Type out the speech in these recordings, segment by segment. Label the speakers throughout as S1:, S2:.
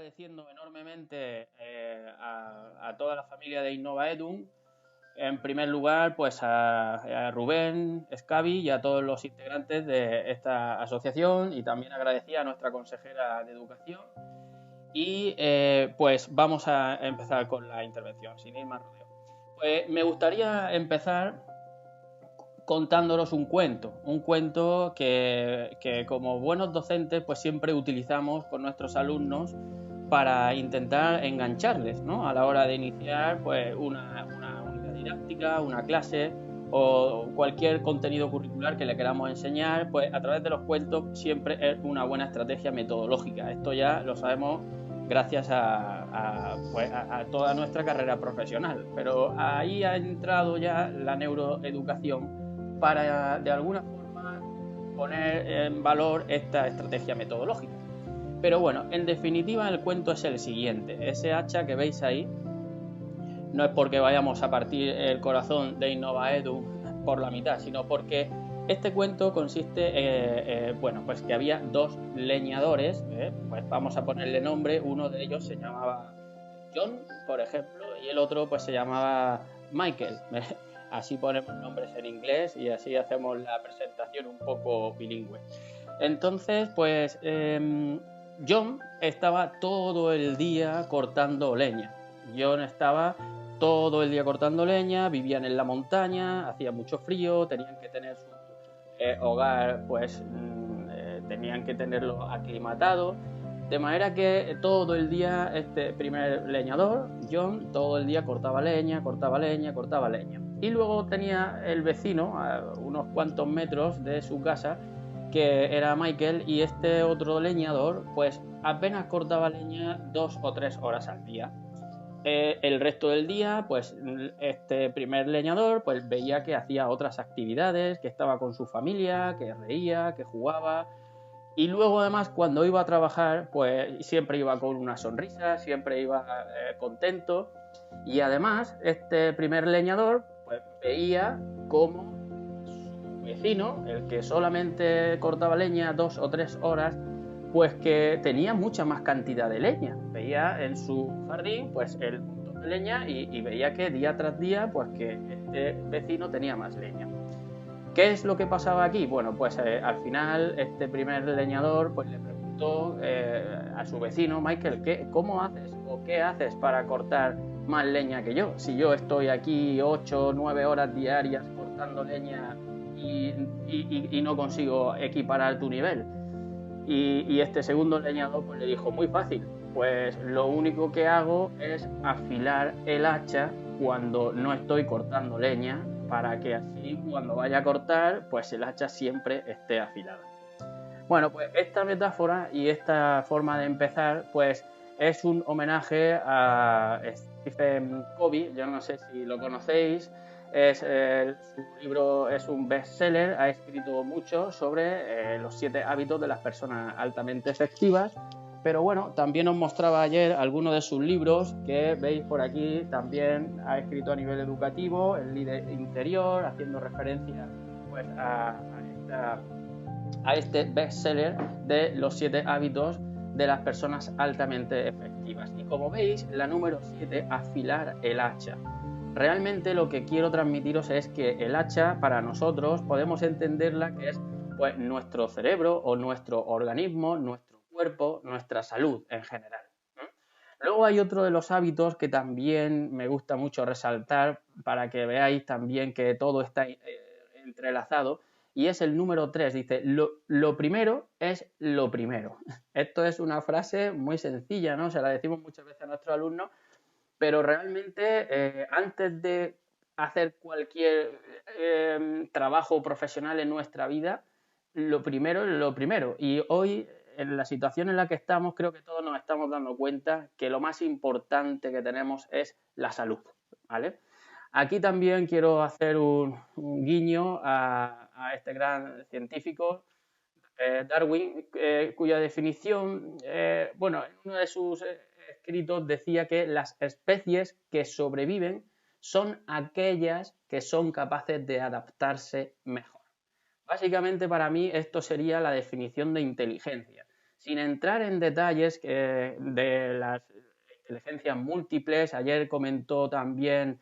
S1: agradeciendo enormemente a toda la familia de Innovaedum. En primer lugar, pues a Rubén Escabi y a todos los integrantes de esta asociación, y también agradecía a nuestra consejera de Educación. Y pues vamos a empezar con la intervención, sin ir más rodeo. Pues me gustaría empezar contándonos un cuento que como buenos docentes pues siempre utilizamos con nuestros alumnos para intentar engancharles, ¿no? A la hora de iniciar pues una unidad didáctica, una clase o cualquier contenido curricular que le queramos enseñar, pues a través de los cuentos siempre es una buena estrategia metodológica. Esto ya lo sabemos gracias a toda nuestra carrera profesional, pero ahí ha entrado ya la neuroeducación para de alguna forma poner en valor esta estrategia metodológica. Pero bueno, en definitiva el cuento es el siguiente. Ese hacha que veis ahí no es porque vayamos a partir el corazón de Innovaedum por la mitad, sino porque este cuento consiste, bueno, pues que había dos leñadores, pues vamos a ponerle nombre. Uno de ellos se llamaba John, por ejemplo, y el otro pues se llamaba Michael. Así ponemos nombres en inglés y así hacemos la presentación un poco bilingüe. Entonces, pues John estaba todo el día cortando leña. John estaba todo el día cortando leña, vivían en la montaña, hacía mucho frío, tenían que tener su hogar, pues tenían que tenerlo aclimatado. De manera que todo el día este primer leñador, John, todo el día cortaba leña, cortaba leña, cortaba leña. Y luego tenía el vecino, a unos cuantos metros de su casa, que era Michael, y este otro leñador pues apenas cortaba leña 2 o 3 horas al día. El resto del día pues este primer leñador pues veía que hacía otras actividades, que estaba con su familia, que reía, que jugaba. Y luego además cuando iba a trabajar pues siempre iba con una sonrisa, siempre iba contento. Y además este primer leñador pues veía cómo su vecino, el que solamente cortaba leña 2 o 3 horas, pues que tenía mucha más cantidad de leña. Veía en su jardín pues el montón de leña y veía que día tras día pues que este vecino tenía más leña. ¿Qué es lo que pasaba aquí? Bueno, pues al final este primer leñador pues le preguntó a su vecino Michael, ¿cómo haces o qué haces para cortar más leña que yo? Si yo estoy aquí 8 o 9 horas diarias cortando leña y no consigo equiparar tu nivel. Y este segundo leñador pues le dijo, muy fácil, pues lo único que hago es afilar el hacha cuando no estoy cortando leña, para que así cuando vaya a cortar pues el hacha siempre esté afilada. Bueno, pues esta metáfora y esta forma de empezar pues es un homenaje a Stephen Covey. Yo no sé si lo conocéis. Su libro es un bestseller, ha escrito mucho sobre los 7 hábitos de las personas altamente efectivas. Pero bueno, también os mostraba ayer algunos de sus libros que veis por aquí. También ha escrito a nivel educativo, el líder interior, haciendo referencia pues a este bestseller de los 7 hábitos de las personas altamente efectivas. Y como veis, la número 7, afilar el hacha. Realmente lo que quiero transmitiros es que el hacha para nosotros podemos entenderla que es pues nuestro cerebro o nuestro organismo, nuestro cuerpo, nuestra salud en general. Luego hay otro de los hábitos que también me gusta mucho resaltar para que veáis también que todo está entrelazado, y es el número 3. Dice, lo primero es lo primero. Esto es una frase muy sencilla, ¿no? Se la decimos muchas veces a nuestros alumnos, pero realmente antes de hacer cualquier trabajo profesional en nuestra vida, lo primero es lo primero. Y hoy, en la situación en la que estamos, creo que todos nos estamos dando cuenta que lo más importante que tenemos es la salud, ¿vale? Aquí también quiero hacer un guiño a este gran científico, Darwin, cuya definición, bueno, en uno de sus escritos decía que las especies que sobreviven son aquellas que son capaces de adaptarse mejor. Básicamente para mí esto sería la definición de inteligencia. sin entrar en detalles de las inteligencias múltiples. Ayer comentó también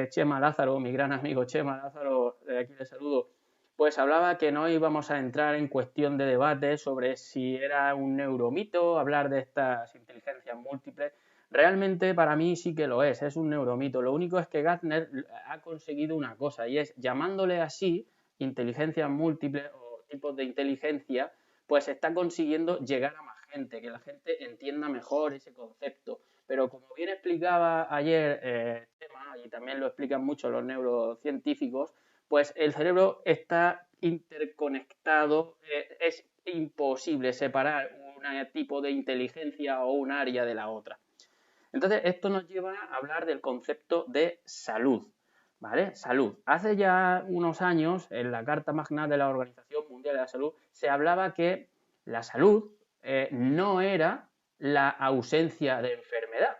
S1: Chema Lázaro, mi gran amigo Chema Lázaro, de aquí le saludo, pues hablaba que no íbamos a entrar en cuestión de debate sobre si era un neuromito hablar de estas inteligencias múltiples. Realmente para mí sí que lo es un neuromito. Lo único es que Gardner ha conseguido una cosa, y es, llamándole así inteligencias múltiples o tipos de inteligencia, pues está consiguiendo llegar a más gente, que la gente entienda mejor ese concepto. Pero como bien explicaba ayer Chema, y también lo explican mucho los neurocientíficos, pues el cerebro está interconectado, es imposible separar un tipo de inteligencia o un área de la otra. Entonces, esto nos lleva a hablar del concepto de salud, ¿vale? Salud. Hace ya unos años, en la Carta Magna de la Organización Mundial de la Salud, se hablaba que la salud no era la ausencia de enfermedad,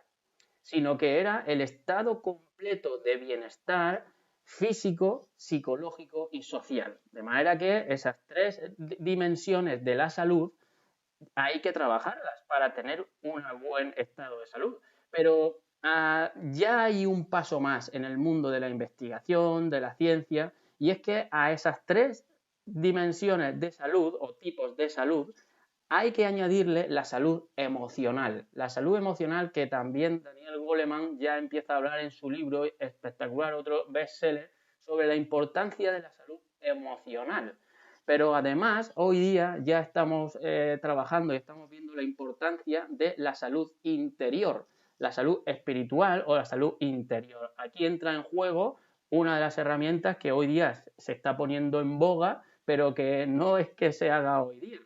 S1: sino que era el estado completo de bienestar físico, psicológico y social. De manera que esas tres dimensiones de la salud hay que trabajarlas para tener un buen estado de salud. Pero ya hay un paso más en el mundo de la investigación, de la ciencia, y es que a esas tres dimensiones de salud o tipos de salud hay que añadirle la salud emocional. La salud emocional que también Daniel Goleman ya empieza a hablar en su libro espectacular, otro bestseller, sobre la importancia de la salud emocional. Pero además, hoy día ya estamos trabajando y estamos viendo la importancia de la salud interior, la salud espiritual o la salud interior. Aquí entra en juego una de las herramientas que hoy día se está poniendo en boga, pero que no es que se haga hoy día.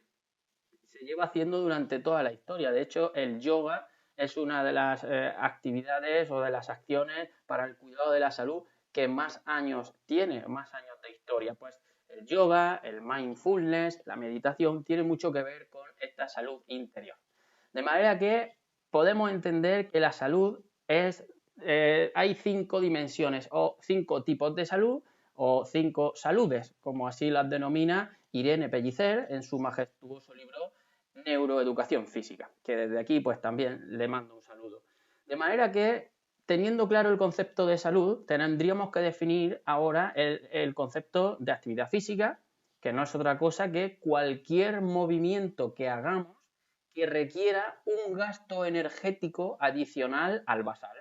S1: Se lleva haciendo durante toda la historia. De hecho, el yoga es una de las actividades o de las acciones para el cuidado de la salud que más años tiene, más años de historia. Pues el yoga, el mindfulness, la meditación, tiene mucho que ver con esta salud interior. De manera que podemos entender que la salud es, hay 5 dimensiones o 5 tipos de salud o 5 saludes, como así las denomina Irene Pellicer en su majestuoso libro Neuroeducación Física, que desde aquí pues también le mando un saludo. De manera que, teniendo claro el concepto de salud, tendríamos que definir ahora el concepto de actividad física, que no es otra cosa que cualquier movimiento que hagamos que requiera un gasto energético adicional al basal.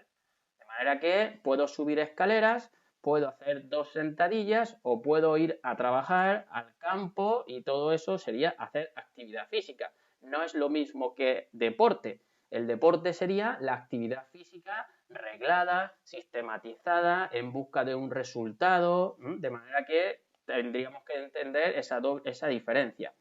S1: De manera que puedo subir escaleras, puedo hacer 2 sentadillas o puedo ir a trabajar al campo, y todo eso sería hacer actividad física. No es lo mismo que deporte. El deporte sería la actividad física reglada, sistematizada, en busca de un resultado, de manera que tendríamos que entender esa diferencia.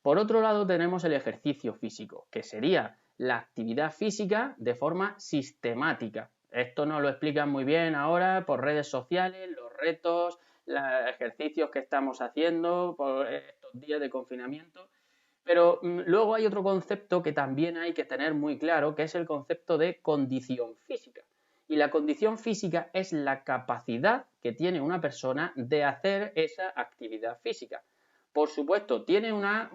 S1: Por otro lado, tenemos el ejercicio físico, que sería la actividad física de forma sistemática. Esto nos lo explican muy bien ahora por redes sociales, los retos, los ejercicios que estamos haciendo por estos días de confinamiento. Pero luego hay otro concepto que también hay que tener muy claro, que es el concepto de condición física. Y la condición física es la capacidad que tiene una persona de hacer esa actividad física. Por supuesto, tiene una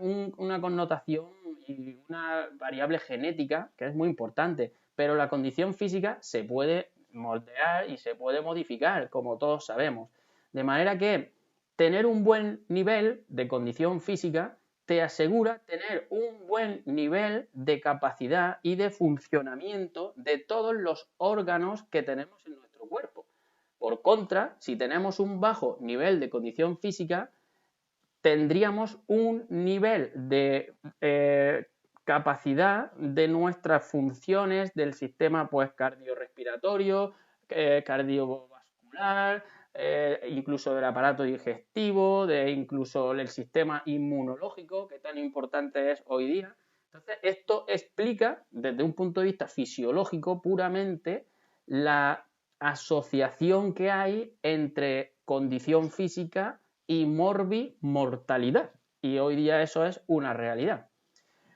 S1: connotación y una variable genética que es muy importante, pero la condición física se puede moldear y se puede modificar, como todos sabemos. De manera que tener un buen nivel de condición física te asegura tener un buen nivel de capacidad y de funcionamiento de todos los órganos que tenemos en nuestro cuerpo. Por contra, si tenemos un bajo nivel de condición física, tendríamos un nivel de capacidad de nuestras funciones del sistema pues cardiorrespiratorio, cardiovascular, incluso del aparato digestivo, incluso el sistema inmunológico, que tan importante es hoy día. Entonces, esto explica, desde un punto de vista fisiológico puramente, la asociación que hay entre condición física y mortalidad. Y hoy día eso es una realidad.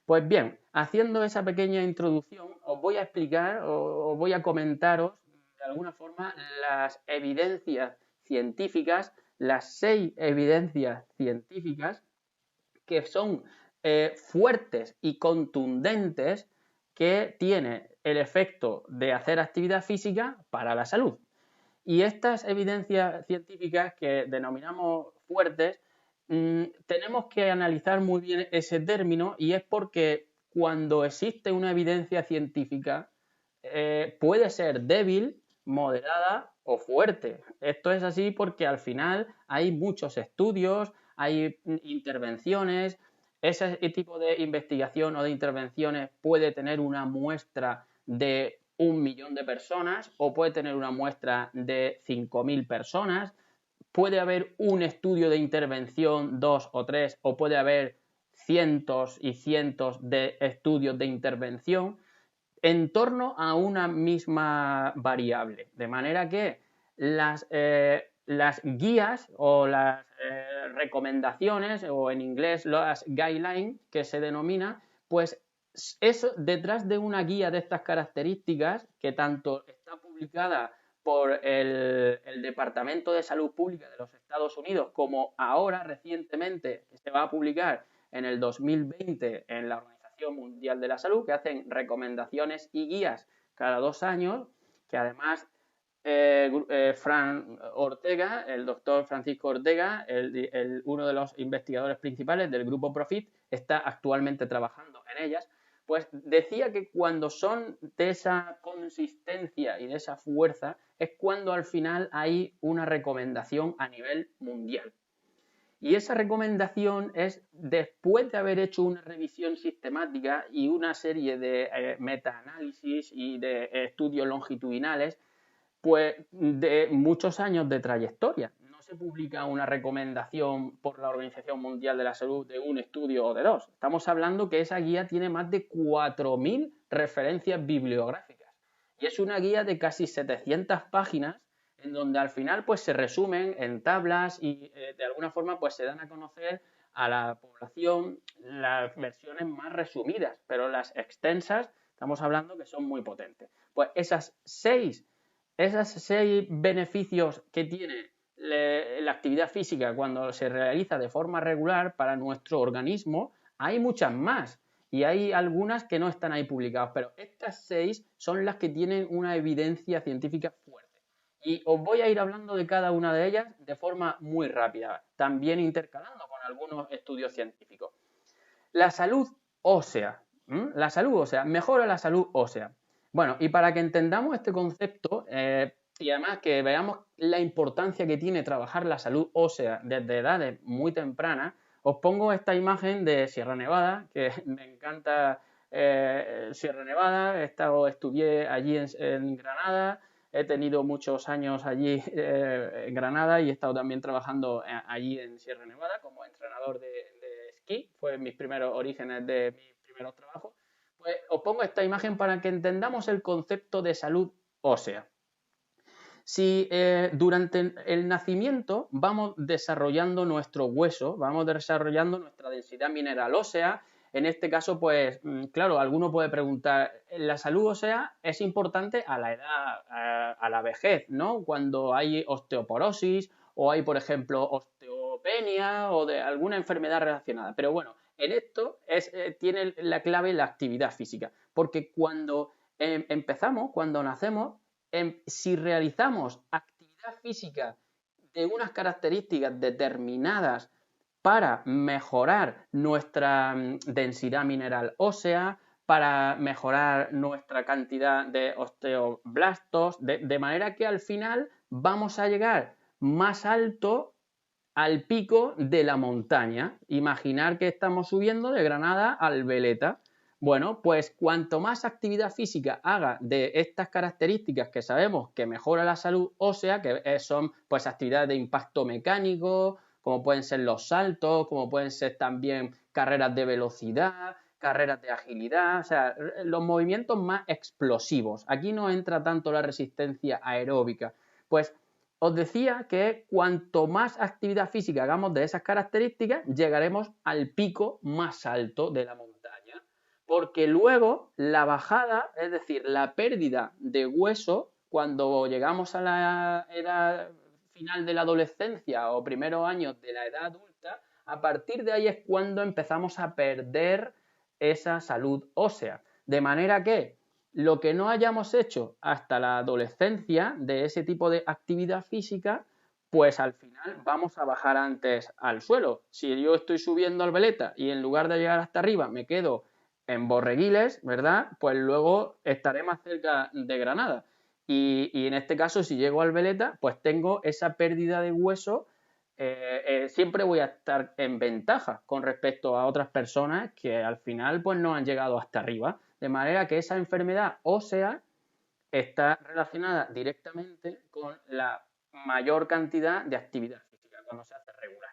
S1: Pues bien, haciendo esa pequeña introducción, os voy a explicar o voy a comentaros de alguna forma las evidencias científicas, las 6 evidencias científicas que son fuertes y contundentes que tiene el efecto de hacer actividad física para la salud. Y estas evidencias científicas que denominamos fuertes, tenemos que analizar muy bien ese término, y es porque cuando existe una evidencia científica puede ser débil, moderada o fuerte. Esto es así porque al final hay muchos estudios, hay intervenciones. Ese tipo de investigación o de intervenciones puede tener una muestra de 1.000.000 de personas o puede tener una muestra de 5.000 personas. Puede haber un estudio de intervención, 2 o 3, o puede haber cientos y cientos de estudios de intervención en torno a una misma variable. De manera que las guías o las recomendaciones, o en inglés las guidelines que se denomina, pues eso, detrás de una guía de estas características, que tanto está publicada por el Departamento de Salud Pública de los Estados Unidos, como ahora recientemente se va a publicar en el 2020 en la Organización Mundial de la Salud, que hacen recomendaciones y guías cada 2 años, que además Fran Ortega, el doctor Francisco Ortega, uno de los investigadores principales del grupo Profit, está actualmente trabajando en ellas. Pues decía que cuando son de esa consistencia y de esa fuerza es cuando al final hay una recomendación a nivel mundial. Y esa recomendación es después de haber hecho una revisión sistemática y una serie de metaanálisis y de estudios longitudinales, pues de muchos años de trayectoria. No se publica una recomendación por la Organización Mundial de la Salud de un estudio o de 2. Estamos hablando que esa guía tiene más de 4.000 referencias bibliográficas. Y es una guía de casi 700 páginas en donde al final pues se resumen en tablas y de alguna forma pues se dan a conocer a la población las versiones más resumidas, pero las extensas estamos hablando que son muy potentes. Pues esas seis beneficios que tiene la actividad física cuando se realiza de forma regular para nuestro organismo, hay muchas más. Y hay algunas que no están ahí publicadas, pero estas 6 son las que tienen una evidencia científica fuerte. Y os voy a ir hablando de cada una de ellas de forma muy rápida, también intercalando con algunos estudios científicos. La salud ósea. La salud ósea, mejora la salud ósea. Bueno, y para que entendamos este concepto y además que veamos la importancia que tiene trabajar la salud ósea desde edades muy tempranas, os pongo esta imagen de Sierra Nevada, que me encanta Sierra Nevada. Estudié allí en Granada, he tenido muchos años allí en Granada y he estado también trabajando allí en Sierra Nevada como entrenador de esquí. Fue mis primeros orígenes de mis primeros trabajos. Pues os pongo esta imagen para que entendamos el concepto de salud ósea. Si durante el nacimiento vamos desarrollando nuestro hueso, vamos desarrollando nuestra densidad mineral ósea, en este caso, pues claro, alguno puede preguntar, ¿la salud ósea es importante a la edad, a la vejez, ¿no? Cuando hay osteoporosis o hay, por ejemplo, osteopenia o de alguna enfermedad relacionada. Pero bueno, en esto tiene la clave la actividad física, porque cuando empezamos, cuando nacemos, si realizamos actividad física de unas características determinadas para mejorar nuestra densidad mineral ósea, para mejorar nuestra cantidad de osteoblastos, de manera que al final vamos a llegar más alto al pico de la montaña. Imaginar que estamos subiendo de Granada al Veleta. Bueno, pues cuanto más actividad física haga de estas características que sabemos que mejora la salud ósea, que son pues actividades de impacto mecánico, como pueden ser los saltos, como pueden ser también carreras de velocidad, carreras de agilidad, o sea, los movimientos más explosivos. Aquí no entra tanto la resistencia aeróbica. Pues os decía que cuanto más actividad física hagamos de esas características, llegaremos al pico más alto de la montaña. Porque luego la bajada, es decir, la pérdida de hueso, cuando llegamos a la edad final de la adolescencia o primeros años de la edad adulta, a partir de ahí es cuando empezamos a perder esa salud ósea. De manera que lo que no hayamos hecho hasta la adolescencia de ese tipo de actividad física, pues al final vamos a bajar antes al suelo. Si yo estoy subiendo al veleta y en lugar de llegar hasta arriba me quedo en Borreguiles, ¿verdad? Pues luego estaré más cerca de Granada. Y en este caso, si llego al veleta, pues tengo esa pérdida de hueso. Siempre voy a estar en ventaja con respecto a otras personas que al final pues no han llegado hasta arriba. De manera que esa enfermedad ósea está relacionada directamente con la mayor cantidad de actividad física cuando se hace regular.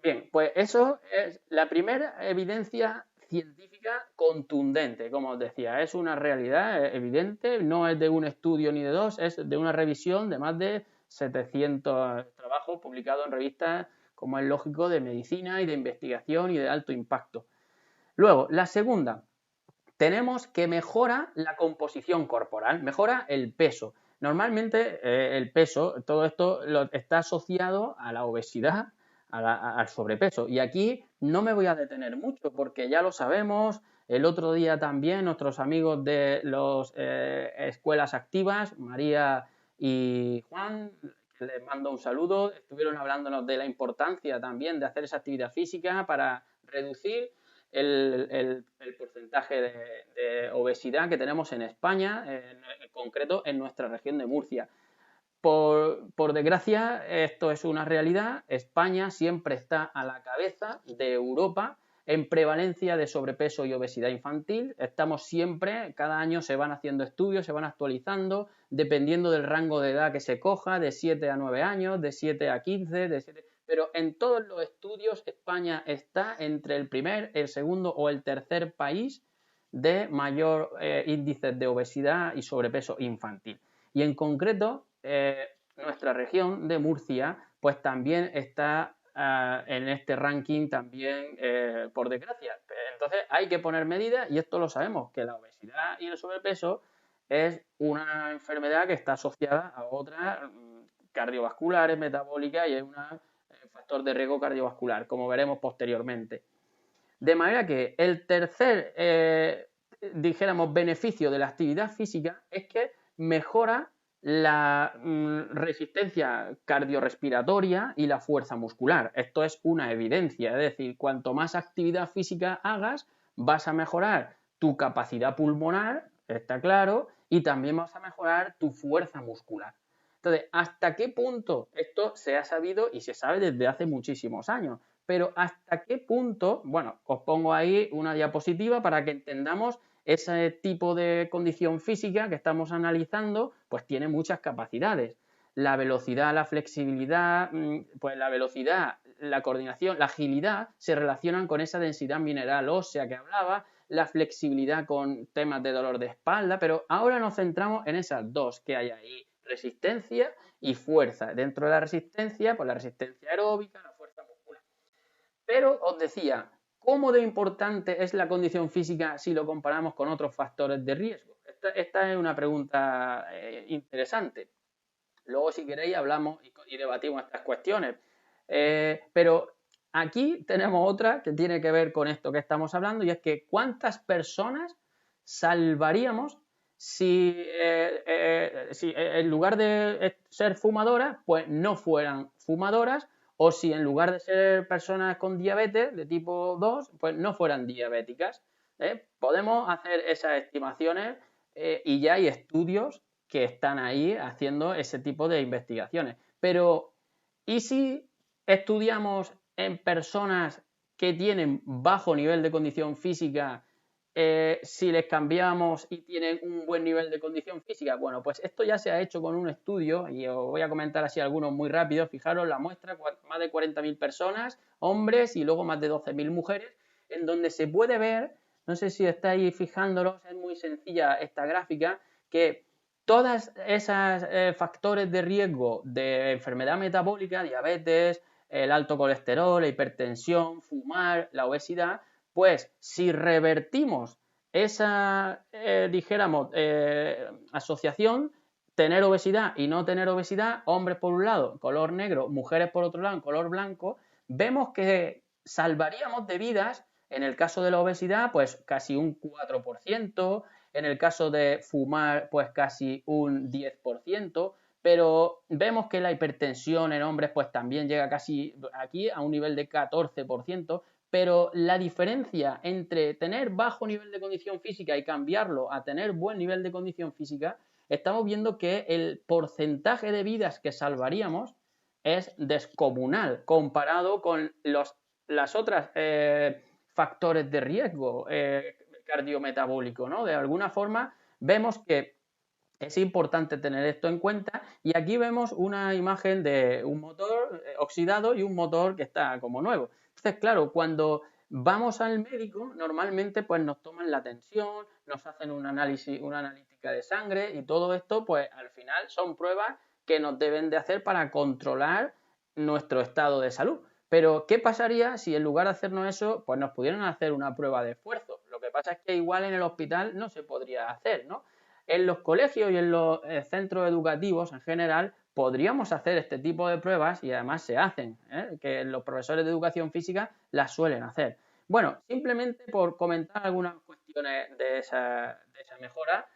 S1: Bien, pues eso es la primera evidencia científica contundente, como os decía, es una realidad evidente, no es de un estudio ni de dos, es de una revisión de más de 700 trabajos publicados en revistas, como es lógico, de medicina y de investigación y de alto impacto. Luego, la segunda, tenemos que mejora la composición corporal, mejora el peso. Normalmente el peso, todo esto está asociado a la obesidad, al sobrepeso. Y aquí no me voy a detener mucho porque ya lo sabemos. El otro día también nuestros amigos de las escuelas activas, María y Juan, que les mando un saludo, estuvieron hablándonos de la importancia también de hacer esa actividad física para reducir el porcentaje de obesidad que tenemos en España, en concreto en nuestra región de Murcia. Por desgracia, esto es una realidad. España siempre está a la cabeza de Europa en prevalencia de sobrepeso y obesidad infantil. Estamos siempre, cada año se van haciendo estudios, se van actualizando, dependiendo del rango de edad que se coja, de 7 a 9 años, de 7 a 15, pero en todos los estudios España está entre el primer, el segundo o el tercer país de mayor índice de obesidad y sobrepeso infantil. Y en concreto, nuestra región de Murcia, pues también está en este ranking también, por desgracia. Entonces hay que poner medidas y esto lo sabemos, que la obesidad y el sobrepeso es una enfermedad que está asociada a otras cardiovasculares, metabólicas y es un factor de riesgo cardiovascular, como veremos posteriormente. De manera que el tercer, dijéramos, beneficio de la actividad física es que mejora la resistencia cardiorrespiratoria y la fuerza muscular. Esto es una evidencia, es decir, cuanto más actividad física hagas, vas a mejorar tu capacidad pulmonar, está claro, y también vas a mejorar tu fuerza muscular. Entonces, ¿hasta qué punto? Esto se ha sabido y se sabe desde hace muchísimos años, pero ¿hasta qué punto? Bueno, os pongo ahí una diapositiva para que entendamos ese tipo de condición física que estamos analizando, pues tiene muchas capacidades. La velocidad, la flexibilidad, pues la velocidad, la coordinación, la agilidad se relacionan con esa densidad mineral ósea que hablaba, la flexibilidad con temas de dolor de espalda, pero ahora nos centramos en esas dos que hay ahí, resistencia y fuerza. Dentro de la resistencia, pues la resistencia aeróbica, la fuerza muscular. Pero os decía, ¿cómo de importante es la condición física si lo comparamos con otros factores de riesgo? Esta es una pregunta interesante. Luego, si queréis, hablamos y debatimos estas cuestiones. Pero aquí tenemos otra que tiene que ver con esto que estamos hablando y es que ¿cuántas personas salvaríamos si en lugar de ser fumadoras, pues no fueran fumadoras, o si en lugar de ser personas con diabetes de tipo 2, pues no fueran diabéticas? Podemos hacer esas estimaciones y ya hay estudios que están ahí haciendo ese tipo de investigaciones. Pero, ¿y si estudiamos en personas que tienen bajo nivel de condición física, si les cambiamos y tienen un buen nivel de condición física? Bueno, pues esto ya se ha hecho con un estudio y os voy a comentar así algunos muy rápido. Fijaros la muestra, más de 40.000 personas, hombres, y luego más de 12.000 mujeres, en donde se puede ver, no sé si estáis fijándolos, es muy sencilla esta gráfica, que todas esas factores de riesgo de enfermedad metabólica, diabetes, el alto colesterol, la hipertensión, fumar, la obesidad, pues si revertimos esa, dijéramos, asociación, tener obesidad y no tener obesidad, hombres por un lado, color negro, mujeres por otro lado, en color blanco, vemos que salvaríamos de vidas, en el caso de la obesidad, pues casi un 4%, en el caso de fumar, pues casi un 10%, pero vemos que la hipertensión en hombres pues también llega casi aquí a un nivel de 14%, pero la diferencia entre tener bajo nivel de condición física y cambiarlo a tener buen nivel de condición física, estamos viendo que el porcentaje de vidas que salvaríamos es descomunal comparado con las otras factores de riesgo cardiometabólico, ¿no? De alguna forma vemos que es importante tener esto en cuenta y aquí vemos una imagen de un motor oxidado y un motor que está como nuevo. Entonces, claro, cuando vamos al médico, normalmente pues nos toman la tensión, nos hacen un análisis, una analítica de sangre y todo esto pues al final son pruebas que nos deben de hacer para controlar nuestro estado de salud. Pero, ¿qué pasaría si en lugar de hacernos eso, pues nos pudieran hacer una prueba de esfuerzo? Lo que pasa es que igual en el hospital no se podría hacer, ¿no? En los colegios y en los centros educativos en general podríamos hacer este tipo de pruebas y además se hacen, que los profesores de educación física las suelen hacer. Bueno, simplemente por comentar algunas cuestiones de esa mejora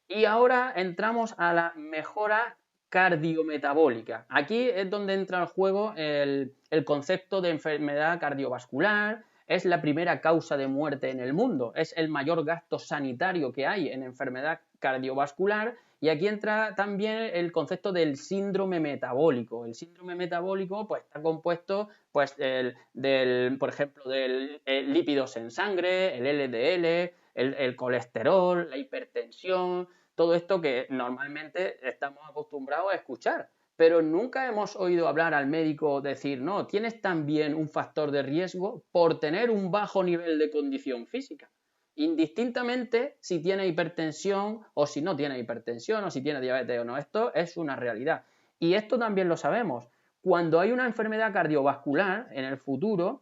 S1: y ahora entramos a la mejora cardiometabólica. Aquí es donde entra en juego el concepto de enfermedad cardiovascular, es la primera causa de muerte en el mundo, es el mayor gasto sanitario que hay en enfermedad cardiovascular y aquí entra también el concepto del síndrome metabólico. El síndrome metabólico pues, está compuesto pues, por ejemplo, del lípidos en sangre, el LDL, el colesterol, la hipertensión, todo esto que normalmente estamos acostumbrados a escuchar. Pero nunca hemos oído hablar al médico decir, no, tienes también un factor de riesgo por tener un bajo nivel de condición física. Indistintamente si tiene hipertensión o si no tiene hipertensión o si tiene diabetes o no, esto es una realidad. Y esto también lo sabemos. Cuando hay una enfermedad cardiovascular en el futuro,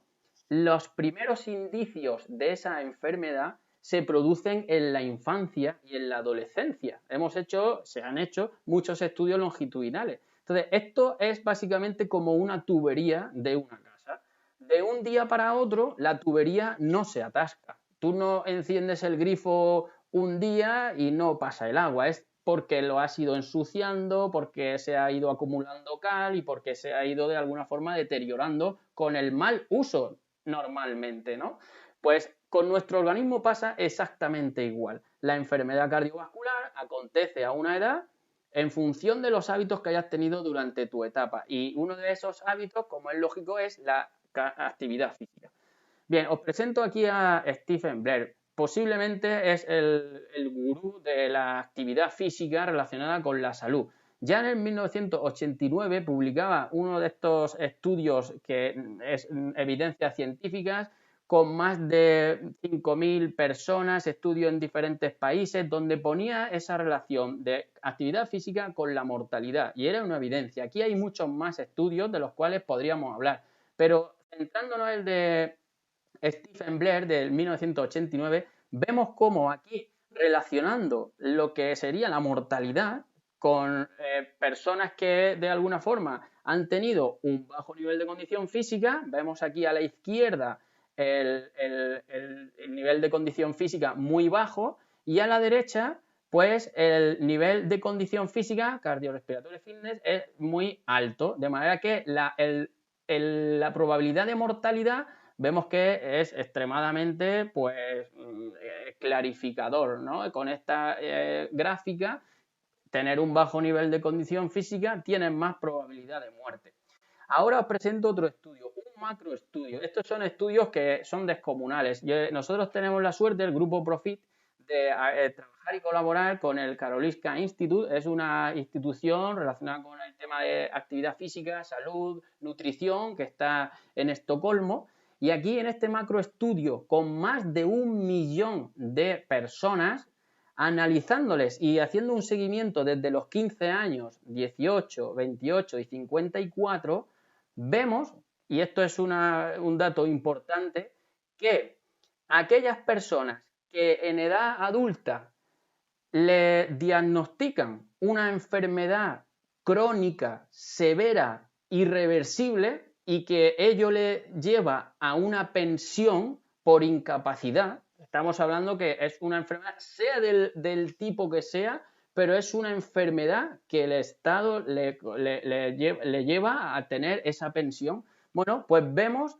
S1: los primeros indicios de esa enfermedad se producen en la infancia y en la adolescencia. Se han hecho muchos estudios longitudinales. Entonces, esto es básicamente como una tubería de una casa. De un día para otro, la tubería no se atasca. Tú no enciendes el grifo un día y no pasa el agua. Es porque lo has ido ensuciando, porque se ha ido acumulando cal y porque se ha ido de alguna forma deteriorando con el mal uso normalmente, ¿no? Pues con nuestro organismo pasa exactamente igual. La enfermedad cardiovascular acontece a una edad en función de los hábitos que hayas tenido durante tu etapa. Y uno de esos hábitos, como es lógico, es la actividad física. Bien, os presento aquí a Stephen Blair. Posiblemente es el gurú de la actividad física relacionada con la salud. Ya en el 1989 publicaba uno de estos estudios que es evidencias científicas con más de 5.000 personas, estudios en diferentes países, donde ponía esa relación de actividad física con la mortalidad. Y era una evidencia. Aquí hay muchos más estudios de los cuales podríamos hablar. Pero centrándonos en el de Stephen Blair del 1989, vemos cómo aquí, relacionando lo que sería la mortalidad con personas que de alguna forma han tenido un bajo nivel de condición física, vemos aquí a la izquierda el nivel de condición física muy bajo y a la derecha pues el nivel de condición física cardiorrespiratory fitness es muy alto, de manera que la probabilidad de mortalidad vemos que es extremadamente pues clarificador, ¿no? Con esta gráfica, tener un bajo nivel de condición física tiene más probabilidad de muerte. Ahora os presento otro estudio, un macroestudio. Estos son estudios que son descomunales. Nosotros tenemos la suerte, el grupo Profit, de trabajar y colaborar con el Karolinska Institute. Es una institución relacionada con el tema de actividad física, salud, nutrición, que está en Estocolmo. Y aquí en este macroestudio, con más de 1.000.000 de personas, analizándoles y haciendo un seguimiento desde los 15 años, 18, 28 y 54, vemos, y esto es un dato importante, que aquellas personas que en edad adulta le diagnostican una enfermedad crónica, severa, irreversible, y que ello le lleva a una pensión por incapacidad. Estamos hablando que es una enfermedad, sea del tipo que sea, pero es una enfermedad que el Estado le lleva a tener esa pensión. Bueno, pues vemos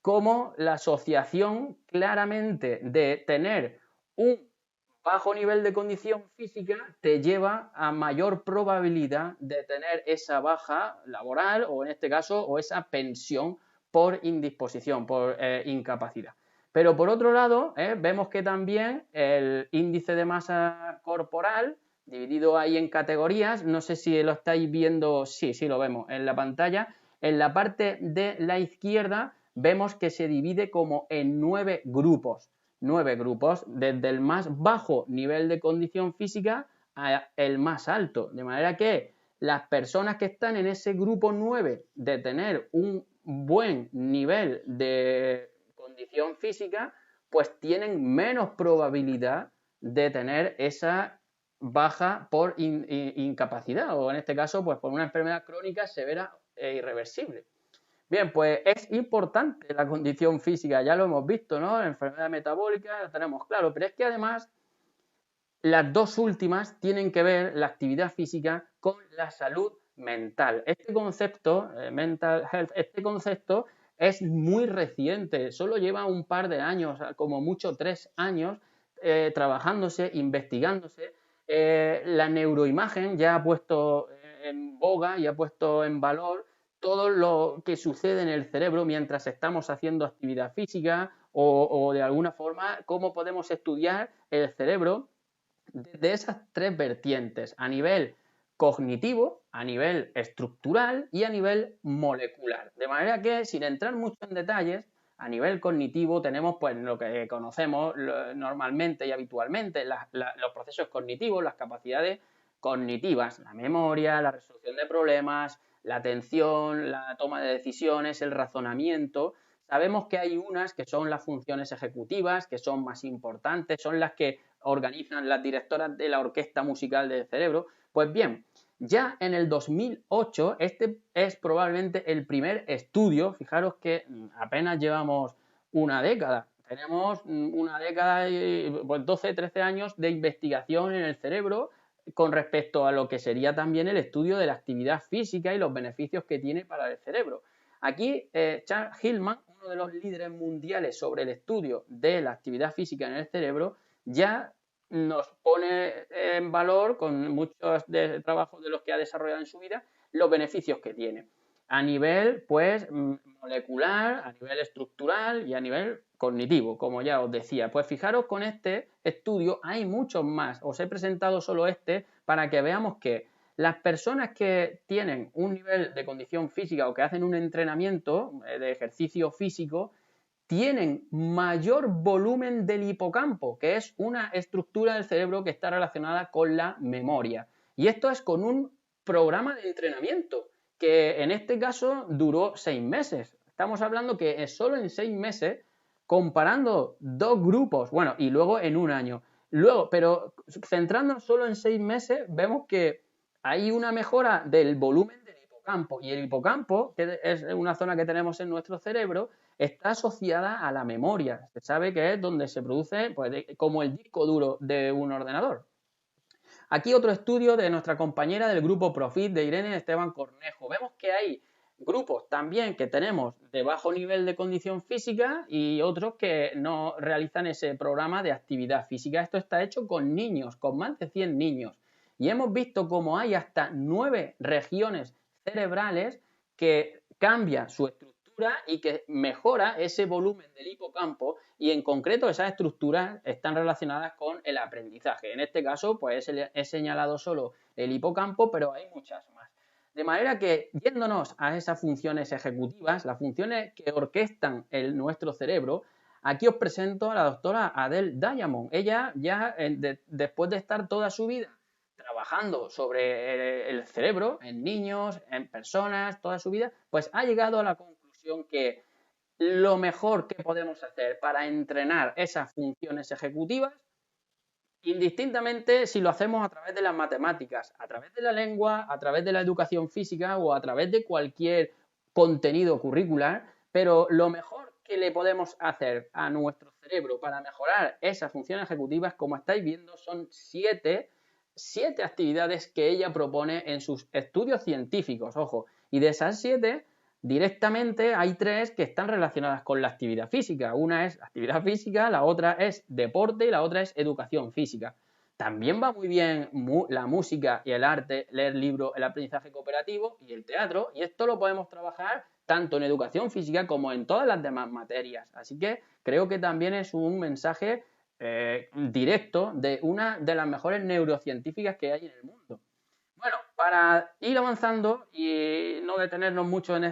S1: cómo la asociación claramente de tener un bajo nivel de condición física te lleva a mayor probabilidad de tener esa baja laboral o en este caso o esa pensión por indisposición, por incapacidad. Pero por otro lado, vemos que también el índice de masa corporal, dividido ahí en categorías, no sé si lo estáis viendo, sí, lo vemos en la pantalla, en la parte de la izquierda vemos que se divide como en 9 grupos. 9 grupos, desde el más bajo nivel de condición física al más alto. De manera que las personas que están en ese grupo 9 de tener un buen nivel de condición física, pues tienen menos probabilidad de tener esa baja por incapacidad o en este caso pues por una enfermedad crónica severa e irreversible. Bien, pues es importante la condición física, ya lo hemos visto, ¿no? La enfermedad metabólica, lo tenemos claro, pero es que además las dos últimas tienen que ver la actividad física con la salud mental. Este concepto, mental health, este concepto es muy reciente, solo lleva un par de años, como mucho 3 años, trabajándose, investigándose. La neuroimagen ya ha puesto en boga y ha puesto en valor todo lo que sucede en el cerebro mientras estamos haciendo actividad física o de alguna forma cómo podemos estudiar el cerebro de esas 3 vertientes, a nivel cognitivo, a nivel estructural y a nivel molecular. De manera que, sin entrar mucho en detalles, a nivel cognitivo tenemos pues lo que conocemos normalmente y habitualmente, los procesos cognitivos, las capacidades cognitivas, la memoria, la resolución de problemas, la atención, la toma de decisiones, el razonamiento. Sabemos que hay unas que son las funciones ejecutivas, que son más importantes, son las que organizan las directoras de la orquesta musical del cerebro. Pues bien, ya en el 2008, este es probablemente el primer estudio, fijaros que apenas llevamos una década, tenemos una década y pues 12, 13 años de investigación en el cerebro con respecto a lo que sería también el estudio de la actividad física y los beneficios que tiene para el cerebro. Aquí Charles Hillman, uno de los líderes mundiales sobre el estudio de la actividad física en el cerebro, ya nos pone en valor con muchos trabajos de los que ha desarrollado en su vida los beneficios que tiene a nivel pues molecular, a nivel estructural y a nivel cognitivo, como ya os decía. Pues fijaros, con este estudio hay muchos más. Os he presentado solo este para que veamos que las personas que tienen un nivel de condición física o que hacen un entrenamiento de ejercicio físico tienen mayor volumen del hipocampo, que es una estructura del cerebro que está relacionada con la memoria. Y esto es con un programa de entrenamiento que en este caso duró 6 meses. Estamos hablando que es solo en 6 meses, comparando dos grupos, bueno, y luego en un año. Luego, pero centrándonos solo en 6 meses, vemos que hay una mejora del volumen del hipocampo. Y el hipocampo, que es una zona que tenemos en nuestro cerebro, está asociada a la memoria. Se sabe que es donde se produce, pues, como el disco duro de un ordenador. Aquí otro estudio de nuestra compañera del grupo Profit, de Irene Esteban Cornejo. Vemos que hay grupos también que tenemos de bajo nivel de condición física y otros que no realizan ese programa de actividad física. Esto está hecho con niños, con más de 100 niños. Y hemos visto cómo hay hasta 9 regiones cerebrales que cambia su estructura y que mejora ese volumen del hipocampo y en concreto esas estructuras están relacionadas con el aprendizaje. En este caso pues he señalado solo el hipocampo, pero hay muchas más. De manera que yéndonos a esas funciones ejecutivas, las funciones que orquestan nuestro cerebro, aquí os presento a la doctora Adele Diamond. Ella ya después de estar toda su vida trabajando sobre el cerebro en niños, en personas, toda su vida, pues ha llegado a la conclusión que lo mejor que podemos hacer para entrenar esas funciones ejecutivas, indistintamente si lo hacemos a través de las matemáticas, a través de la lengua, a través de la educación física o a través de cualquier contenido curricular, pero lo mejor que le podemos hacer a nuestro cerebro para mejorar esas funciones ejecutivas, como estáis viendo, son siete actividades que ella propone en sus estudios científicos, ojo, y de esas 7, directamente hay 3 que están relacionadas con la actividad física. Una es actividad física, la otra es deporte y la otra es educación física. También va muy bien la música y el arte, leer libros, el aprendizaje cooperativo y el teatro, y esto lo podemos trabajar tanto en educación física como en todas las demás materias. Así que creo que también es un mensaje directo de una de las mejores neurocientíficas que hay en el mundo. Bueno, para ir avanzando y no detenernos mucho en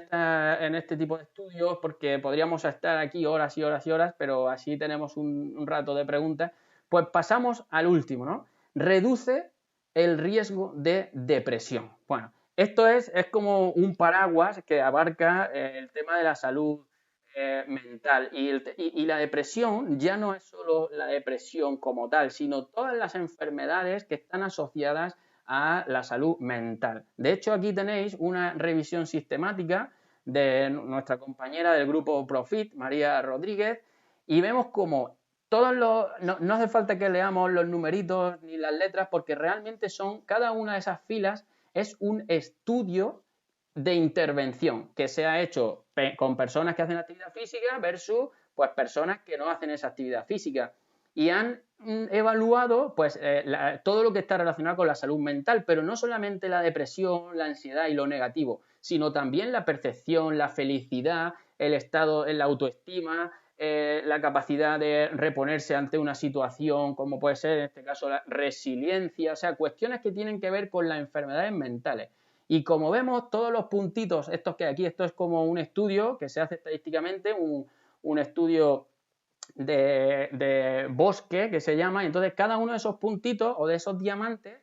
S1: este tipo de estudios, porque podríamos estar aquí horas y horas y horas, pero así tenemos un rato de preguntas, pues pasamos al último, ¿no? Reduce el riesgo de depresión. Bueno, esto es como un paraguas que abarca el tema de la salud mental y la depresión ya no es solo la depresión como tal, sino todas las enfermedades que están asociadas a la salud mental. De hecho, aquí tenéis una revisión sistemática de nuestra compañera del grupo Profit, María Rodríguez, y vemos como no hace falta que leamos los numeritos ni las letras, porque realmente cada una de esas filas es un estudio de intervención que se ha hecho con personas que hacen actividad física versus pues personas que no hacen esa actividad física, y han evaluado pues todo lo que está relacionado con la salud mental, pero no solamente la depresión, la ansiedad y lo negativo, sino también la percepción, la felicidad, el estado en la autoestima, la capacidad de reponerse ante una situación, como puede ser en este caso la resiliencia, o sea, cuestiones que tienen que ver con las enfermedades mentales. Y como vemos, todos los puntitos, estos que hay aquí, esto es como un estudio que se hace estadísticamente, un estudio de bosque que se llama, y entonces cada uno de esos puntitos o de esos diamantes,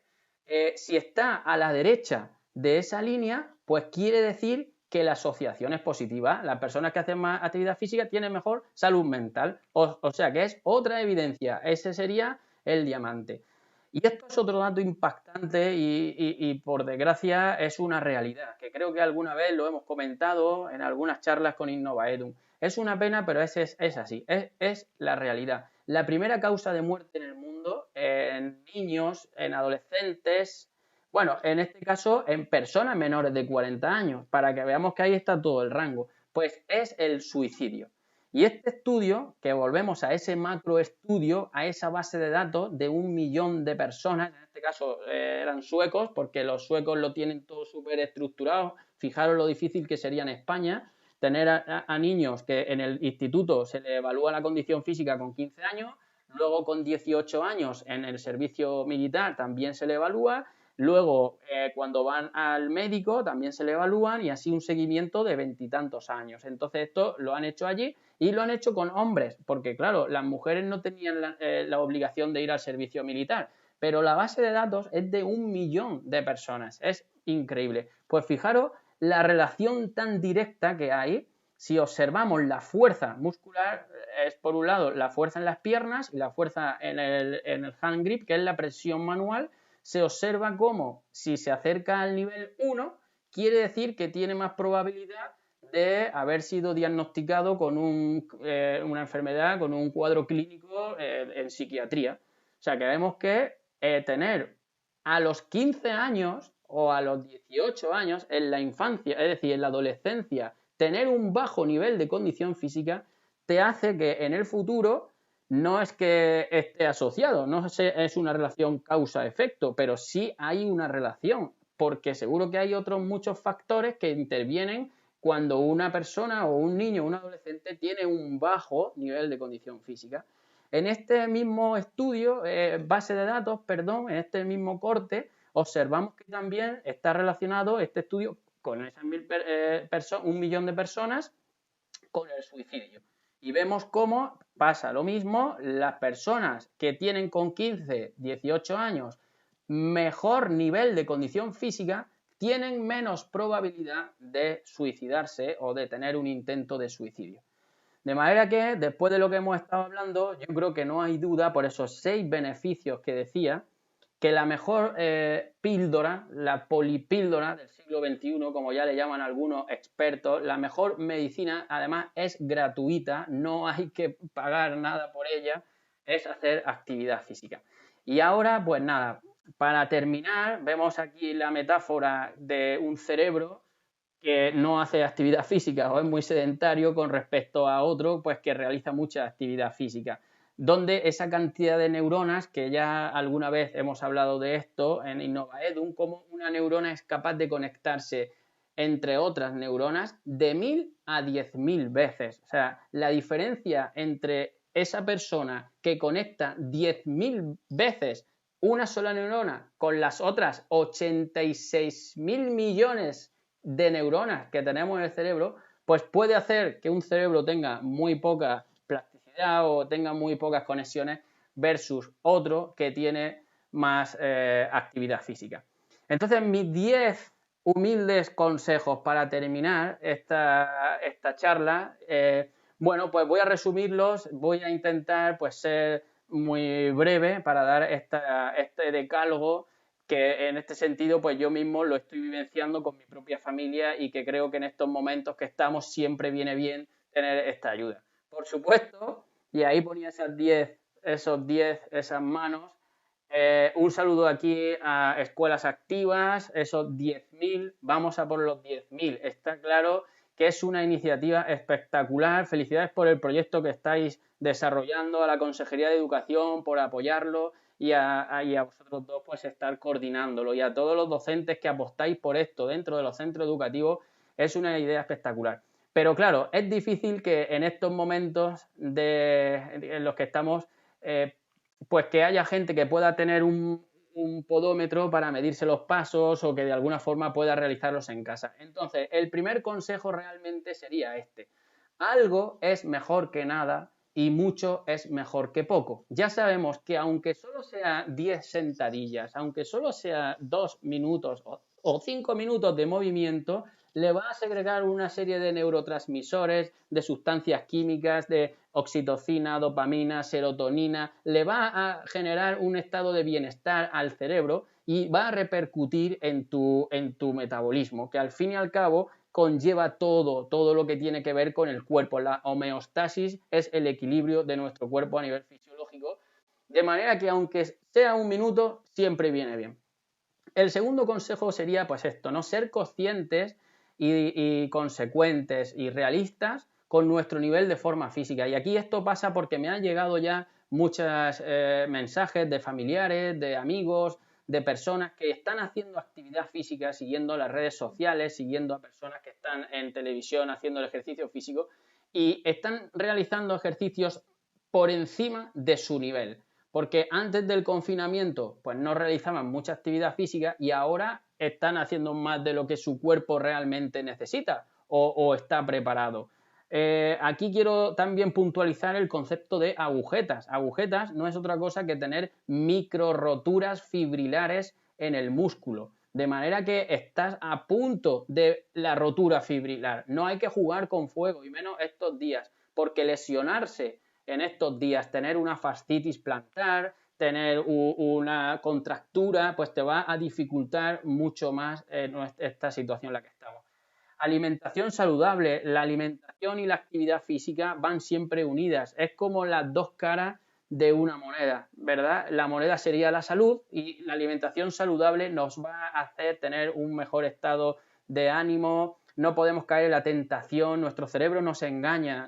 S1: si está a la derecha de esa línea, pues quiere decir que la asociación es positiva. Las personas que hacen más actividad física tienen mejor salud mental. O sea que es otra evidencia. Ese sería el diamante. Y esto es otro dato impactante y por desgracia es una realidad, que creo que alguna vez lo hemos comentado en algunas charlas con Innovaedum. Es una pena, pero es así, es la realidad. La primera causa de muerte en el mundo, en niños, en adolescentes, bueno, en este caso en personas menores de 40 años, para que veamos que ahí está todo el rango, pues es el suicidio. Y este estudio, que volvemos a ese macroestudio, a esa base de datos de 1 millón de personas, en este caso eran suecos, porque los suecos lo tienen todo súper estructurado, fijaros lo difícil que sería en España, tener a niños que en el instituto se le evalúa la condición física con 15 años, luego con 18 años en el servicio militar también se le evalúa, luego cuando van al médico también se le evalúan, y así un seguimiento de 20 y tantos años. Entonces esto lo han hecho allí y lo han hecho con hombres, porque claro, las mujeres no tenían la obligación de ir al servicio militar, pero la base de datos es de 1 millón de personas, es increíble. Pues fijaros la relación tan directa que hay. Si observamos la fuerza muscular, es por un lado la fuerza en las piernas y la fuerza en el hand grip, que es la presión manual, se observa como si se acerca al nivel 1, quiere decir que tiene más probabilidad de haber sido diagnosticado con una enfermedad, con un cuadro clínico en psiquiatría. O sea que vemos que tener a los 15 años o a los 18 años en la infancia, es decir, en la adolescencia, tener un bajo nivel de condición física te hace que en el futuro no es que esté asociado, no es una relación causa-efecto, pero sí hay una relación, porque seguro que hay otros muchos factores que intervienen cuando una persona o un niño o un adolescente tiene un bajo nivel de condición física. En este mismo estudio, base de datos, perdón, en este mismo corte, observamos que también está relacionado este estudio con esas 1 millón de personas con el suicidio. Y vemos cómo pasa lo mismo, las personas que tienen con 15, 18 años mejor nivel de condición física tienen menos probabilidad de suicidarse o de tener un intento de suicidio. De manera que, después de lo que hemos estado hablando, yo creo que no hay duda, por esos 6 beneficios que decía, que la mejor píldora, la polipíldora del siglo XXI, como ya le llaman algunos expertos, la mejor medicina, además, es gratuita, no hay que pagar nada por ella, es hacer actividad física. Y ahora, pues nada, para terminar, vemos aquí la metáfora de un cerebro que no hace actividad física o es muy sedentario con respecto a otro pues que realiza mucha actividad física, donde esa cantidad de neuronas, que ya alguna vez hemos hablado de esto en InnovaEdum, como una neurona es capaz de conectarse entre otras neuronas de 1000 a 10.000 veces. O sea, la diferencia entre esa persona que conecta 10.000 veces una sola neurona con las otras 86.000 millones de neuronas que tenemos en el cerebro, pues puede hacer que un cerebro tenga muy poca plasticidad o tenga muy pocas conexiones versus otro que tiene más actividad física. Entonces, mis 10 humildes consejos para terminar esta charla, bueno, pues voy a resumirlos, voy a intentar pues ser muy breve para dar este decálogo que en este sentido pues yo mismo lo estoy vivenciando con mi propia familia y que creo que en estos momentos que estamos siempre viene bien tener esta ayuda. Por supuesto, y ahí ponía esas manos, un saludo aquí a Escuelas Activas, esos 10.000, vamos a por los 10.000. Está claro que es una iniciativa espectacular. Felicidades por el proyecto que estáis desarrollando, a la Consejería de Educación por apoyarlo y a vosotros dos pues estar coordinándolo, y a todos los docentes que apostáis por esto dentro de los centros educativos. Es una idea espectacular. Pero claro, es difícil que en estos momentos en los que estamos pues que haya gente que pueda tener un podómetro para medirse los pasos o que de alguna forma pueda realizarlos en casa. Entonces, el primer consejo realmente sería este: algo es mejor que nada y mucho es mejor que poco. Ya sabemos que aunque solo sea 10 sentadillas, aunque solo sea 2 minutos o 5 minutos de movimiento, le va a segregar una serie de neurotransmisores, de sustancias químicas, de oxitocina, dopamina, serotonina, le va a generar un estado de bienestar al cerebro y va a repercutir en tu metabolismo, que al fin y al cabo conlleva todo lo que tiene que ver con el cuerpo. La homeostasis es el equilibrio de nuestro cuerpo a nivel fisiológico, de manera que aunque sea un minuto, siempre viene bien. El segundo consejo sería pues esto, ¿no? Ser conscientes y consecuentes y realistas con nuestro nivel de forma física. Y aquí esto pasa porque me han llegado ya muchos mensajes de familiares, de amigos, de personas que están haciendo actividad física, siguiendo las redes sociales, siguiendo a personas que están en televisión haciendo el ejercicio físico y están realizando ejercicios por encima de su nivel. Porque antes del confinamiento pues no realizaban mucha actividad física y ahora están haciendo más de lo que su cuerpo realmente necesita o está preparado. Aquí quiero también puntualizar el concepto de agujetas. Agujetas no es otra cosa que tener micro roturas fibrilares en el músculo, de manera que estás a punto de la rotura fibrilar. No hay que jugar con fuego, y menos estos días, porque lesionarse en estos días, tener una fascitis plantar, tener una contractura, pues te va a dificultar mucho más esta situación en la que estamos. Alimentación saludable. La alimentación y la actividad física van siempre unidas. Es como las dos caras de una moneda, ¿verdad? La moneda sería la salud y la alimentación saludable nos va a hacer tener un mejor estado de ánimo. No podemos caer en la tentación, nuestro cerebro nos engaña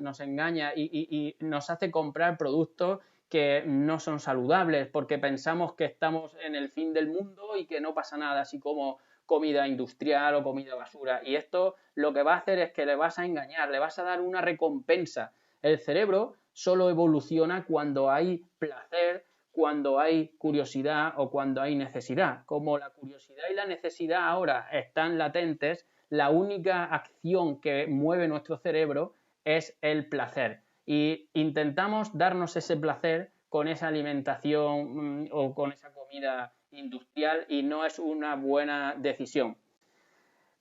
S1: y nos hace comprar productos que no son saludables porque pensamos que estamos en el fin del mundo y que no pasa nada, así como comida industrial o comida basura. Y esto lo que va a hacer es que le vas a engañar, le vas a dar una recompensa. El cerebro solo evoluciona cuando hay placer, cuando hay curiosidad o cuando hay necesidad. Como la curiosidad y la necesidad ahora están latentes, la única acción que mueve nuestro cerebro es el placer. Y intentamos darnos ese placer con esa alimentación o con esa comida industrial y no es una buena decisión.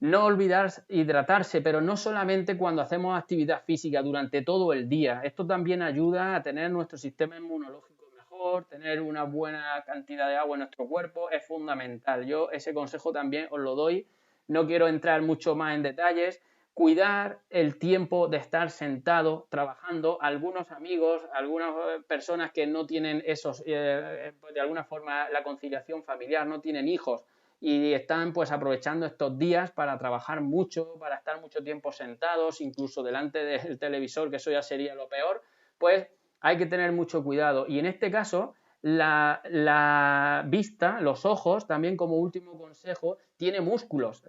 S1: No olvidar hidratarse, pero no solamente cuando hacemos actividad física, durante todo el día. Esto también ayuda a tener nuestro sistema inmunológico mejor mejor, tener una buena cantidad de agua en nuestro cuerpo es fundamental. Yo ese consejo también os lo doy. No quiero entrar mucho más en detalles. Cuidar el tiempo de estar sentado trabajando. Algunos amigos, algunas personas que no tienen esos, pues de alguna forma la conciliación familiar, no tienen hijos y están pues aprovechando estos días para trabajar mucho, para estar mucho tiempo sentados, incluso delante del televisor, que eso ya sería lo peor, pues hay que tener mucho cuidado. Y en este caso, la vista, los ojos, también como último consejo, tiene músculos.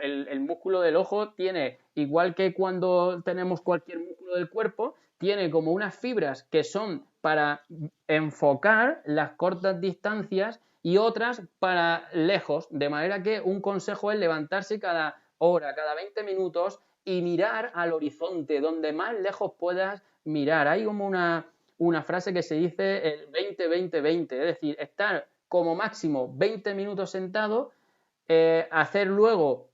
S1: El músculo del ojo tiene, igual que cuando tenemos cualquier músculo del cuerpo, tiene como unas fibras que son para enfocar las cortas distancias y otras para lejos, de manera que un consejo es levantarse cada hora, cada 20 minutos y mirar al horizonte, donde más lejos puedas mirar. Hay como una frase que se dice el 20-20-20, es decir, estar como máximo 20 minutos sentado, hacer luego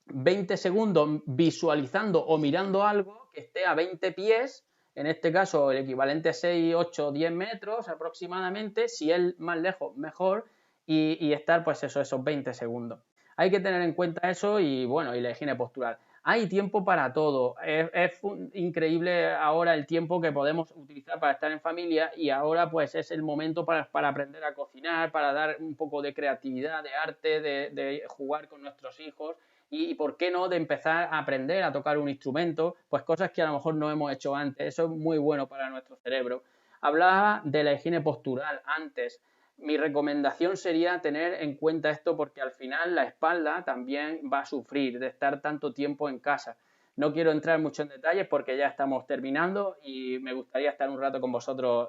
S1: 20 segundos visualizando o mirando algo que esté a 20 pies, en este caso el equivalente a 6, 8, 10 metros aproximadamente, si es más lejos mejor, y estar pues eso, esos 20 segundos. Hay que tener en cuenta eso y bueno, y la higiene postural. Hay tiempo para todo. Es increíble ahora el tiempo que podemos utilizar para estar en familia y ahora pues es el momento para aprender a cocinar, para dar un poco de creatividad, de arte, de jugar con nuestros hijos y por qué no de empezar a aprender a tocar un instrumento, pues cosas que a lo mejor no hemos hecho antes. Eso es muy bueno para nuestro cerebro. Hablaba de la higiene postural antes. Mi recomendación sería tener en cuenta esto porque al final la espalda también va a sufrir de estar tanto tiempo en casa. No quiero entrar mucho en detalles porque ya estamos terminando y me gustaría estar un rato con vosotros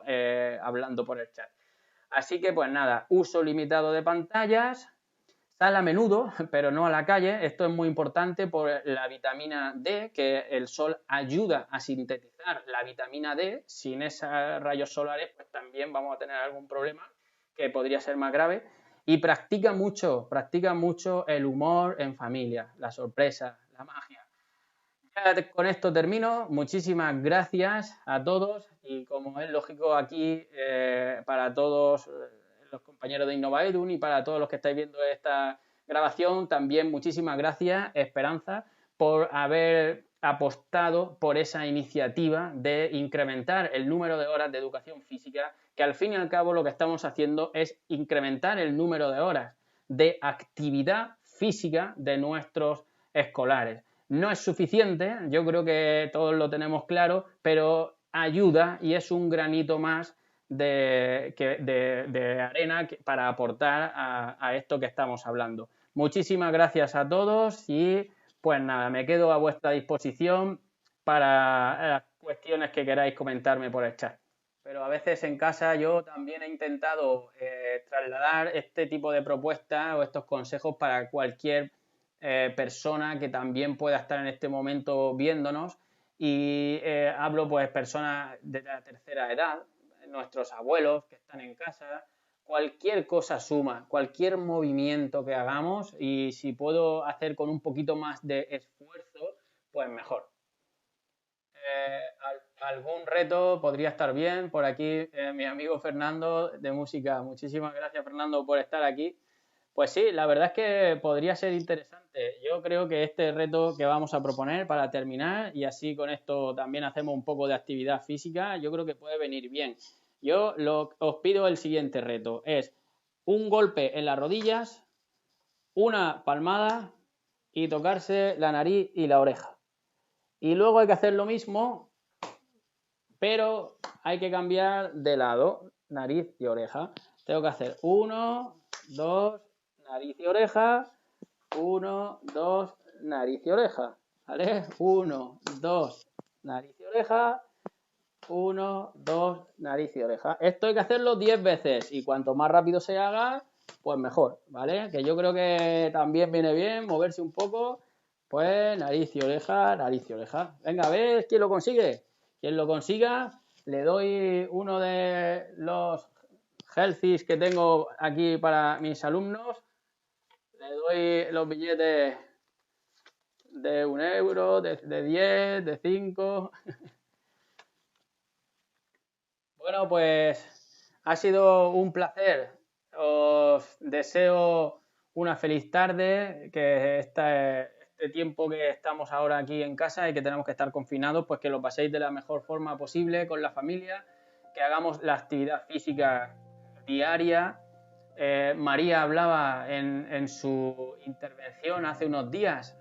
S1: hablando por el chat. Así que pues nada, uso limitado de pantallas, sal a menudo, pero no a la calle. Esto es muy importante por la vitamina D, que el sol ayuda a sintetizar la vitamina D. Sin esos rayos solares, pues también vamos a tener algún problema que podría ser más grave. Y practica mucho el humor en familia, la sorpresa, la magia. Ya con esto termino. Muchísimas gracias a todos y como es lógico aquí para todos los compañeros de InnovaEdun y para todos los que estáis viendo esta grabación, también muchísimas gracias, Esperanza, por haber apostado por esa iniciativa de incrementar el número de horas de educación física, que al fin y al cabo lo que estamos haciendo es incrementar el número de horas de actividad física de nuestros escolares. No es suficiente, yo creo que todos lo tenemos claro, pero ayuda y es un granito más de arena para aportar a esto que estamos hablando. Muchísimas gracias a todos y pues nada, me quedo a vuestra disposición para las cuestiones que queráis comentarme por el chat. Pero a veces en casa yo también he intentado trasladar este tipo de propuestas o estos consejos para cualquier persona que también pueda estar en este momento viéndonos y hablo pues personas de la tercera edad, nuestros abuelos que están en casa, cualquier cosa suma, cualquier movimiento que hagamos y si puedo hacer con un poquito más de esfuerzo, pues mejor. Algún reto podría estar bien. Por aquí mi amigo Fernando de música. Muchísimas gracias Fernando por estar aquí. Pues sí, la verdad es que podría ser interesante. Yo creo que este reto que vamos a proponer para terminar y así con esto también hacemos un poco de actividad física, yo creo que puede venir bien. Yo os pido el siguiente reto. Es un golpe en las rodillas, una palmada y tocarse la nariz y la oreja. Y luego hay que hacer lo mismo, pero hay que cambiar de lado, nariz y oreja. Tengo que hacer 1, 2, nariz y oreja, 1, 2, nariz y oreja, ¿vale? 1, 2, nariz y oreja, 1, 2, nariz y oreja. Esto hay que hacerlo 10 veces y cuanto más rápido se haga, pues mejor, ¿vale? Que yo creo que también viene bien moverse un poco, pues nariz y oreja, nariz y oreja. Venga, a ver quién lo consigue. Quien lo consiga, le doy uno de los healthies que tengo aquí para mis alumnos. Le doy los billetes de 1 euro, de 10, de 5. Bueno, pues Ha sido un placer. Os deseo una feliz tarde, que este tiempo que estamos ahora aquí en casa y que tenemos que estar confinados, pues que lo paséis de la mejor forma posible con la familia, que hagamos la actividad física diaria. María hablaba en su intervención hace unos días,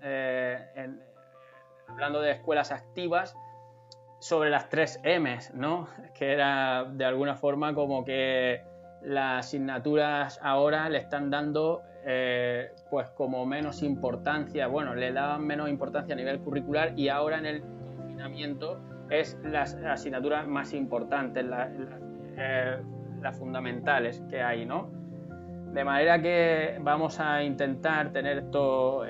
S1: hablando de escuelas activas, sobre las 3 M's, ¿no? Que era de alguna forma como que las asignaturas ahora le están dando pues como menos importancia, bueno, le daban menos importancia a nivel curricular y ahora en el confinamiento es las asignaturas más importantes, las fundamentales que hay, ¿no? De manera que vamos a intentar tener esto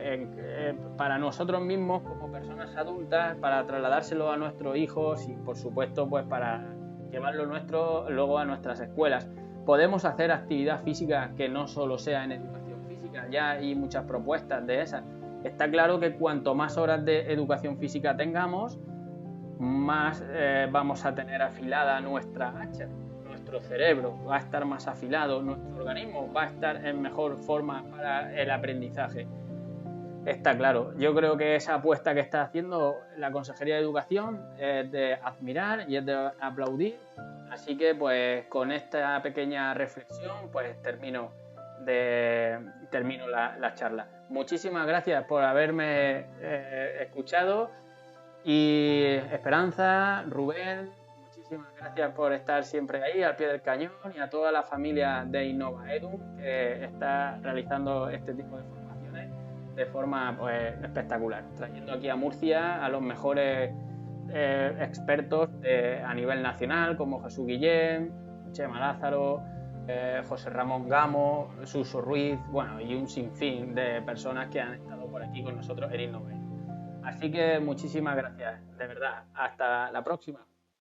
S1: para nosotros mismos como personas adultas, para trasladárselo a nuestros hijos y por supuesto pues para llevarlo nuestro luego a nuestras escuelas. Podemos hacer actividad física que no solo sea en educación física, ya hay muchas propuestas de esas. Está claro que cuanto más horas de educación física tengamos, más vamos a tener afilada nuestra hacha. Nuestro cerebro va a estar más afilado, nuestro organismo va a estar en mejor forma para el aprendizaje. Está claro. Yo creo que esa apuesta que está haciendo la Consejería de Educación es de admirar y es de aplaudir. Así que pues con esta pequeña reflexión pues termino la charla. Muchísimas gracias por haberme escuchado. Y Esperanza, Rubén, muchísimas gracias por estar siempre ahí al pie del cañón, y a toda la familia de Innova Edu que está realizando este tipo de formaciones de forma pues espectacular, trayendo aquí a Murcia a los mejores expertos a nivel nacional como Jesús Guillén, Chema Lázaro, José Ramón Gamo, Suso Ruiz, bueno, y un sinfín de personas que han estado por aquí con nosotros en Innova Edu. Así que muchísimas gracias, de verdad. Hasta la próxima.